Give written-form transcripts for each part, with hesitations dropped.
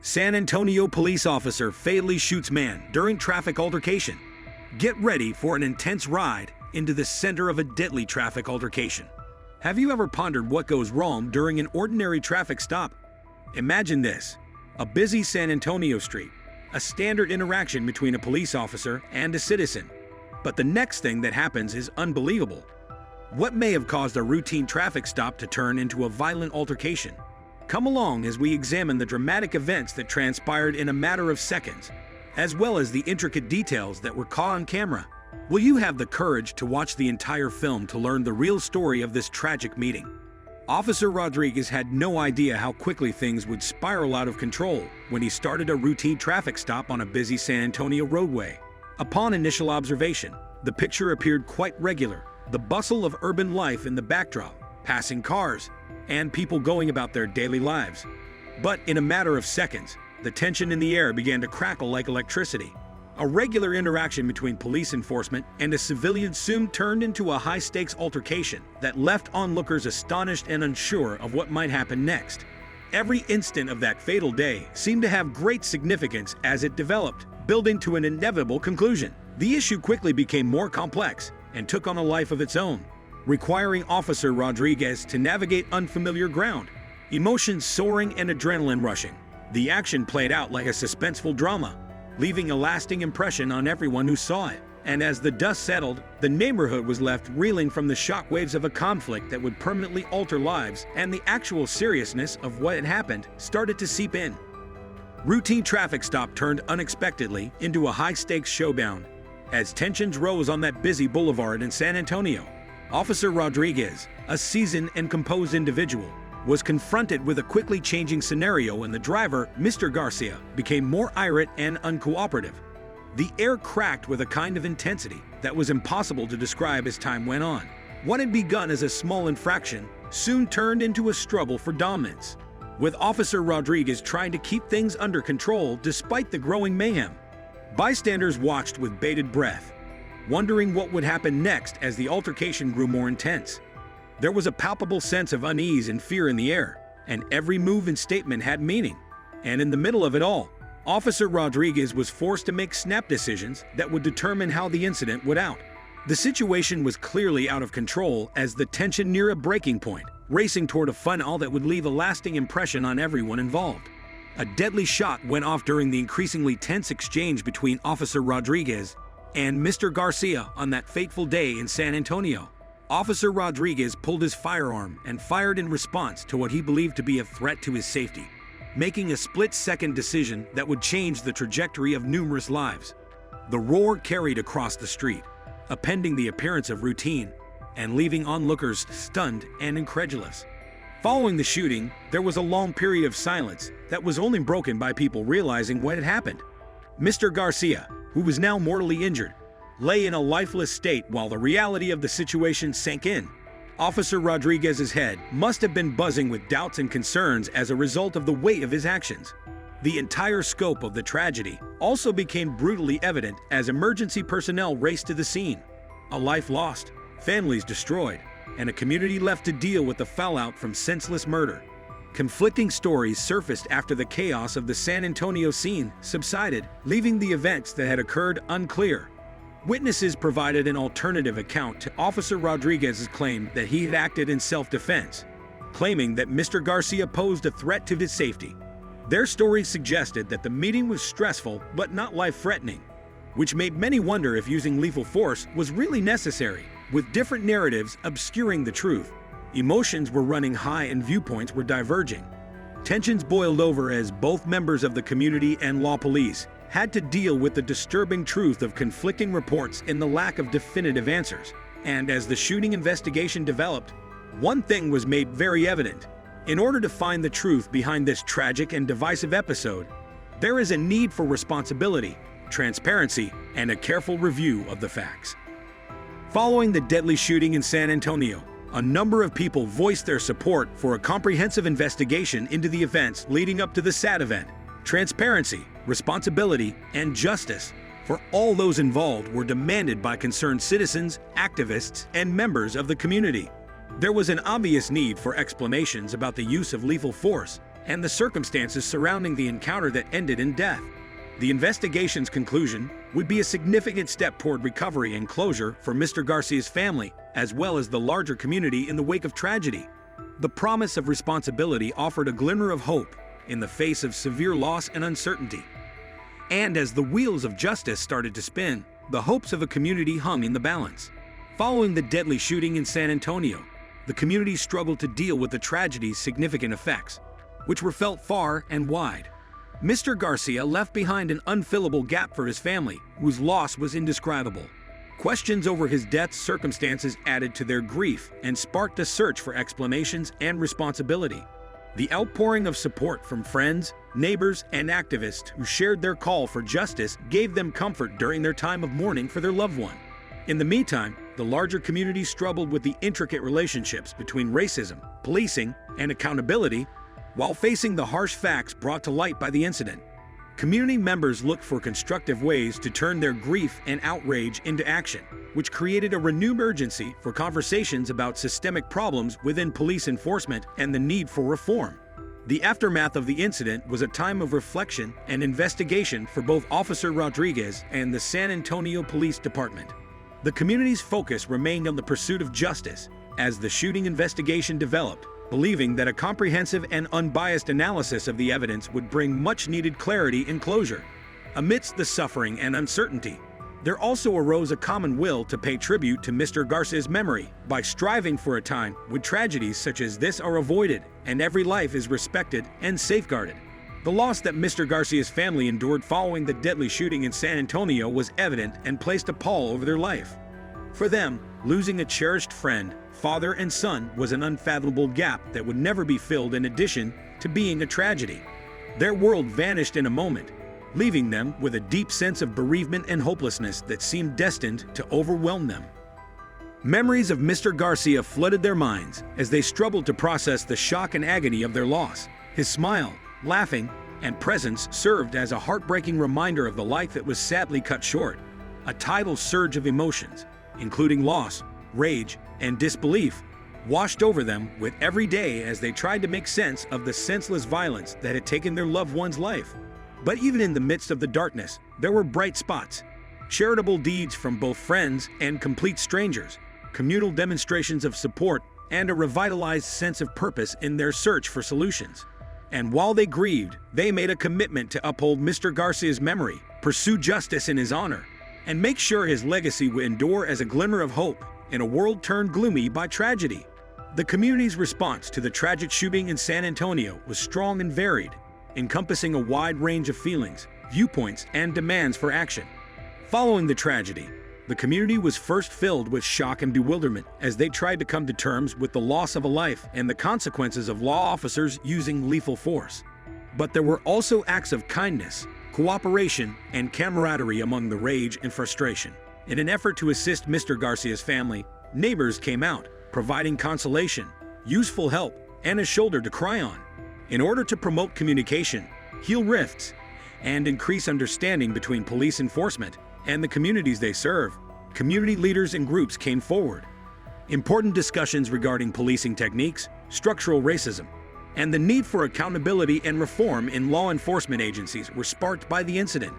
San Antonio police officer fatally shoots man during traffic altercation. Get ready for an intense ride into the center of a deadly traffic altercation. Have you ever pondered what goes wrong during an ordinary traffic stop? Imagine this: a busy San Antonio street, a standard interaction between a police officer and a citizen. But the next thing that happens is unbelievable. What may have caused a routine traffic stop to turn into a violent altercation? Come along as we examine the dramatic events that transpired in a matter of seconds, as well as the intricate details that were caught on camera. Will you have the courage to watch the entire film to learn the real story of this tragic meeting? Officer Rodriguez had no idea how quickly things would spiral out of control when he started a routine traffic stop on a busy San Antonio roadway. Upon initial observation, the picture appeared quite regular: the bustle of urban life in the backdrop, passing cars, and people going about their daily lives. But in a matter of seconds, the tension in the air began to crackle like electricity. A regular interaction between police enforcement and a civilian soon turned into a high-stakes altercation that left onlookers astonished and unsure of what might happen next. Every instant of that fatal day seemed to have great significance as it developed, building to an inevitable conclusion. The issue quickly became more complex and took on a life of its own, requiring Officer Rodriguez to navigate unfamiliar ground. Emotions soaring and adrenaline rushing, the action played out like a suspenseful drama, leaving a lasting impression on everyone who saw it. And as the dust settled, the neighborhood was left reeling from the shockwaves of a conflict that would permanently alter lives, and the actual seriousness of what had happened started to seep in. Routine traffic stop turned unexpectedly into a high-stakes showdown. As tensions rose on that busy boulevard in San Antonio, Officer Rodriguez, a seasoned and composed individual, was confronted with a quickly changing scenario, and the driver, Mr. Garcia, became more irate and uncooperative. The air cracked with a kind of intensity that was impossible to describe as time went on. What had begun as a small infraction soon turned into a struggle for dominance, with Officer Rodriguez trying to keep things under control despite the growing mayhem. Bystanders watched with bated breath, wondering what would happen next as the altercation grew more intense. There was a palpable sense of unease and fear in the air, and every move and statement had meaning. And in the middle of it all, Officer Rodriguez was forced to make snap decisions that would determine how the incident would out. The situation was clearly out of control as the tension near a breaking point, racing toward a finale that would leave a lasting impression on everyone involved. A deadly shot went off during the increasingly tense exchange between Officer Rodriguez and Mr. Garcia on that fateful day in San Antonio. Officer Rodriguez pulled his firearm and fired in response to what he believed to be a threat to his safety, making a split-second decision that would change the trajectory of numerous lives. The roar carried across the street, appending the appearance of routine and leaving onlookers stunned and incredulous. Following the shooting, there was a long period of silence that was only broken by people realizing what had happened. Mr. Garcia, who was now mortally injured, lay in a lifeless state while the reality of the situation sank in. Officer Rodriguez's head must have been buzzing with doubts and concerns as a result of the weight of his actions. The entire scope of the tragedy also became brutally evident as emergency personnel raced to the scene. A life lost, families destroyed, and a community left to deal with the fallout from senseless murder. Conflicting stories surfaced after the chaos of the San Antonio scene subsided, leaving the events that had occurred unclear. Witnesses provided an alternative account to Officer Rodriguez's claim that he had acted in self-defense, claiming that Mr. Garcia posed a threat to his safety. Their stories suggested that the meeting was stressful but not life-threatening, which made many wonder if using lethal force was really necessary, with different narratives obscuring the truth. Emotions were running high and viewpoints were diverging. Tensions boiled over as both members of the community and law police had to deal with the disturbing truth of conflicting reports and the lack of definitive answers. And as the shooting investigation developed, one thing was made very evident. In order to find the truth behind this tragic and divisive episode, there is a need for responsibility, transparency, and a careful review of the facts. Following the deadly shooting in San Antonio, a number of people voiced their support for a comprehensive investigation into the events leading up to the sad event. Transparency, responsibility, and justice for all those involved were demanded by concerned citizens, activists, and members of the community. There was an obvious need for explanations about the use of lethal force and the circumstances surrounding the encounter that ended in death. The investigation's conclusion would be a significant step toward recovery and closure for Mr. Garcia's family, as well as the larger community in the wake of tragedy. The promise of responsibility offered a glimmer of hope in the face of severe loss and uncertainty. And as the wheels of justice started to spin, the hopes of a community hung in the balance. Following the deadly shooting in San Antonio, the community struggled to deal with the tragedy's significant effects, which were felt far and wide. Mr. Garcia left behind an unfillable gap for his family, whose loss was indescribable. Questions over his death's circumstances added to their grief and sparked a search for explanations and responsibility. The outpouring of support from friends, neighbors, and activists who shared their call for justice gave them comfort during their time of mourning for their loved one. In the meantime, the larger community struggled with the intricate relationships between racism, policing, and accountability, while facing the harsh facts brought to light by the incident. Community members looked for constructive ways to turn their grief and outrage into action, which created a renewed urgency for conversations about systemic problems within police enforcement and the need for reform. The aftermath of the incident was a time of reflection and investigation for both Officer Rodriguez and the San Antonio Police Department. The community's focus remained on the pursuit of justice as the shooting investigation developed, believing that a comprehensive and unbiased analysis of the evidence would bring much-needed clarity and closure. Amidst the suffering and uncertainty, there also arose a common will to pay tribute to Mr. Garcia's memory by striving for a time when tragedies such as this are avoided and every life is respected and safeguarded. The loss that Mr. Garcia's family endured following the deadly shooting in San Antonio was evident and placed a pall over their life. For them, losing a cherished friend, father, and son was an unfathomable gap that would never be filled, in addition to being a tragedy. Their world vanished in a moment, leaving them with a deep sense of bereavement and hopelessness that seemed destined to overwhelm them. Memories of Mr. Garcia flooded their minds as they struggled to process the shock and agony of their loss. His smile, laughing, and presence served as a heartbreaking reminder of the life that was sadly cut short. A tidal surge of emotions, including loss, rage, and disbelief, washed over them with every day as they tried to make sense of the senseless violence that had taken their loved one's life. But even in the midst of the darkness, there were bright spots. Charitable deeds from both friends and complete strangers, communal demonstrations of support, and a revitalized sense of purpose in their search for solutions. And while they grieved, they made a commitment to uphold Mr. Garcia's memory, pursue justice in his honor, and make sure his legacy would endure as a glimmer of hope in a world turned gloomy by tragedy. The community's response to the tragic shooting in San Antonio was strong and varied, encompassing a wide range of feelings, viewpoints, and demands for action. Following the tragedy, the community was first filled with shock and bewilderment as they tried to come to terms with the loss of a life and the consequences of law officers using lethal force. But there were also acts of kindness, cooperation, and camaraderie among the rage and frustration. In an effort to assist Mr. Garcia's family, neighbors came out, providing consolation, useful help, and a shoulder to cry on. In order to promote communication, heal rifts, and increase understanding between police enforcement and the communities they serve, community leaders and groups came forward. Important discussions regarding policing techniques, structural racism, and the need for accountability and reform in law enforcement agencies were sparked by the incident.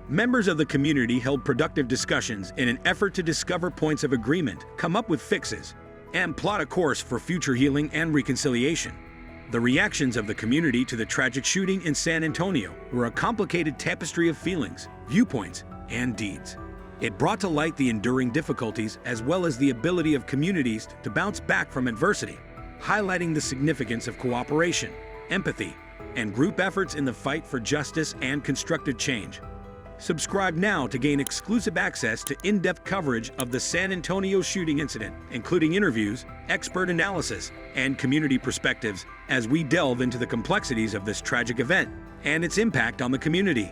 Members of the community held productive discussions in an effort to discover points of agreement, come up with fixes, and plot a course for future healing and reconciliation. The reactions of the community to the tragic shooting in San Antonio were a complicated tapestry of feelings, viewpoints, and deeds. It brought to light the enduring difficulties as well as the ability of communities to bounce back from adversity, highlighting the significance of cooperation, empathy, and group efforts in the fight for justice and constructive change. Subscribe now to gain exclusive access to in-depth coverage of the San Antonio shooting incident, including interviews, expert analysis, and community perspectives as we delve into the complexities of this tragic event and its impact on the community.